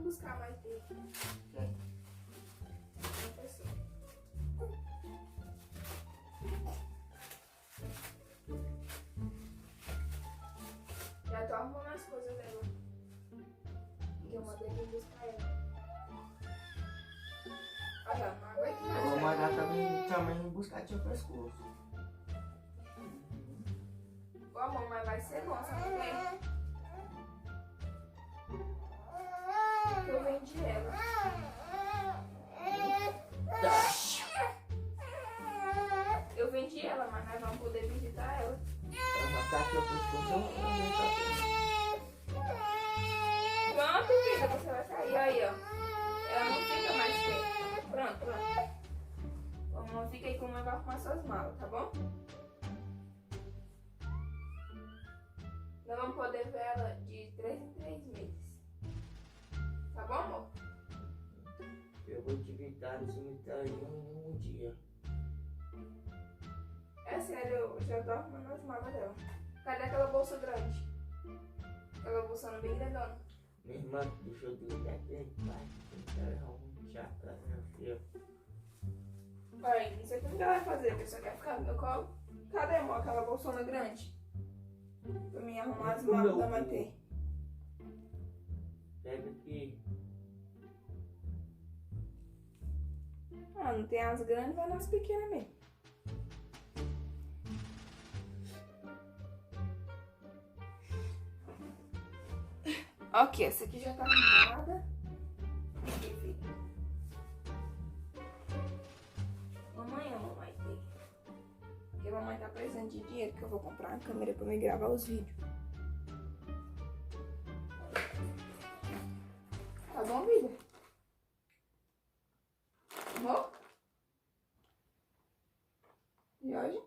buscar mais tempo. Quem? Uma pessoa. Já tô arrumando as coisas dela. E eu mandei vir buscar ela. Olha, não aguento mais. Eu vou mandar também buscar teu pescoço. Ô, amor, mas vai ser bom, sabe por quê? Porque eu vendi ela. Eu vendi ela, mas nós vamos poder visitar ela. Pra matar teu pescoço, eu vou deixar. Pronto, filha, você vai sair. Aí, ó. Ela não fica mais perto. Pronto, pronto. Vamos, fica aí que vai arrumar suas malas, tá bom? Nós vamos poder ver ela de 3 em 3 meses. Tá bom, amor? Eu vou te visitar no cemitério um dia. É sério, eu já tô arrumando as malas dela. Cadê aquela bolsa grande? Aquela bolsona bem grandona. Minha irmã, deixa eu desligar aqui. Vai, cemitério um chato, minha filha. Pai, isso aqui não vai fazer, a pessoa quer ficar no meu colo. Cadê, amor, aquela bolsona grande? Pra mim arrumar as malas da Maitê. Pega aqui. Ah, não tem as grandes, vai nas pequenas mesmo. Ok, essa aqui já tá arrumada. Aqui, filha. Mamãe ama Maitê. Porque a mamãe tá precisando de dinheiro que eu vou comprar uma câmera pra me gravar os vídeos. Tá bom, vida? Amor? E hoje?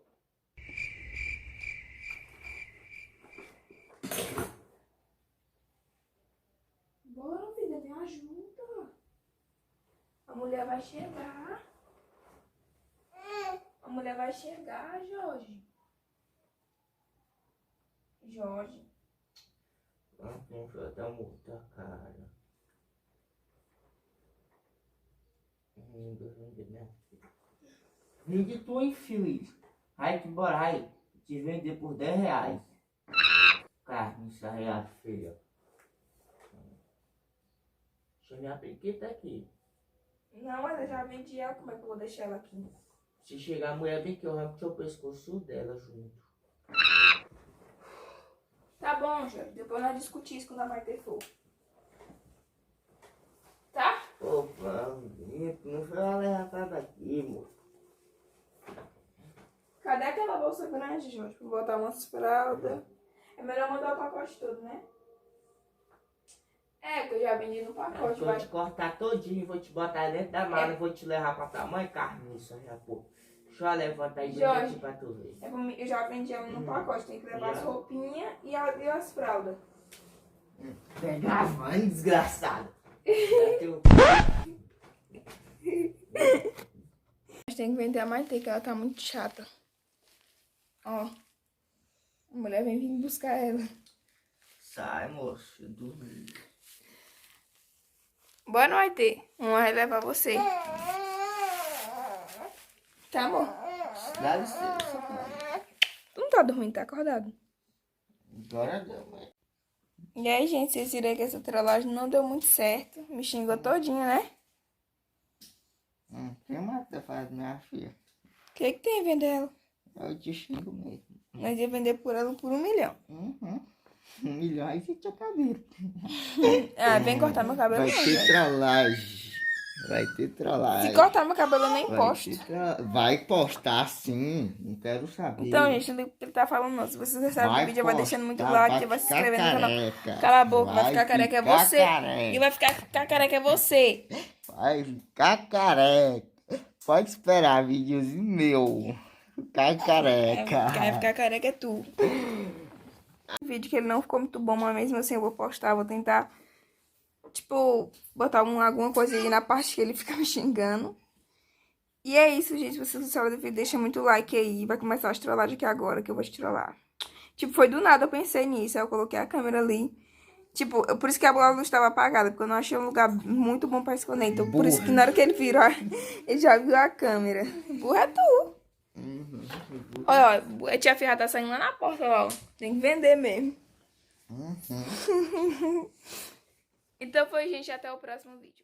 Bora, vida, me ajuda. A mulher vai chegar. A mulher vai chegar, Jorge. Jorge. Não foi até muita cara. Vende tu, infeliz. Aí que bora, aí. Te vender por 10 reais. Carne ensaiada, filha. Deixa minha periquita aqui. Não, mas eu já vendi ela. Como é que eu vou deixar ela aqui? Se chegar a mulher bem que eu arranco o pescoço dela junto. Tá bom, Jorge. Depois nós discutimos isso quando a Maitê for. Tá? Ô, não foi ela levantar daqui, moço. Cadê aquela bolsa grande, Jorge? Pra botar umas fraldas. É melhor mandar o pacote todo, né? É, que eu já vendi no pacote. Eu vou te cortar todinho, vou te botar dentro da mala e vou te levar pra tua mãe, carniça, já, pô. Deixa eu levantar aí Jorge, aqui pra tu ver. É pra mim, eu já vendi ela no pacote. Tem que levar as roupinhas e as fraldas. Pega a mãe, desgraçada. Mas tem que vender a Maitê, que ela tá muito chata. Ó. A mulher vem vir buscar ela. Sai, moço, eu dormi. Boa noite. Uma vai levar você. Tá, amor? Dá licença. Tu não tá dormindo, tá acordado? Agora deu, mãe. E aí, gente, vocês viram que essa trollagem não deu muito certo. Me xingou todinha, né? Quem mais tá fazendo, minha filha? O que tem vender ela? Eu te xingo mesmo. Nós ia vender por ela por 1 milhão. 1 milhão aí fica cabelo. Ah, vem cortar meu cabelo. Vai não, ter gente. trollagem. Vai ter trollagem. Se cortar meu cabelo, eu nem Vai posto. Vai postar sim. Não quero saber. Então, gente, não liga o que ele tá falando, não. Se vocês gostaram do vídeo, vai deixando muito postar, like, vai se ficar inscrevendo no canal. careca. Cala a boca, vai ficar careca é você. Careca. E vai ficar careca é você. Vai ficar careca. Pode esperar videozinho meu. Ficar careca. Quem vai ficar careca é tu. Um vídeo que ele não ficou muito bom, mas mesmo assim eu vou postar, vou tentar, tipo, botar alguma coisa aí na parte que ele fica me xingando. E é isso, gente. Se vocês gostaram do vídeo, deixa muito like aí. Vai começar a trollagem aqui agora, que eu vou te trollar. Tipo, foi do nada, eu pensei nisso. Aí eu coloquei a câmera ali Tipo, por isso que a luz estava apagada, porque eu não achei um lugar muito bom pra esconder. Então, por isso que na hora que ele virou, ele já viu a câmera. Burra é tu. Olha, ó, a tia Ferra tá saindo lá na porta, ó. Tem que vender mesmo. Então foi, gente, até o próximo vídeo.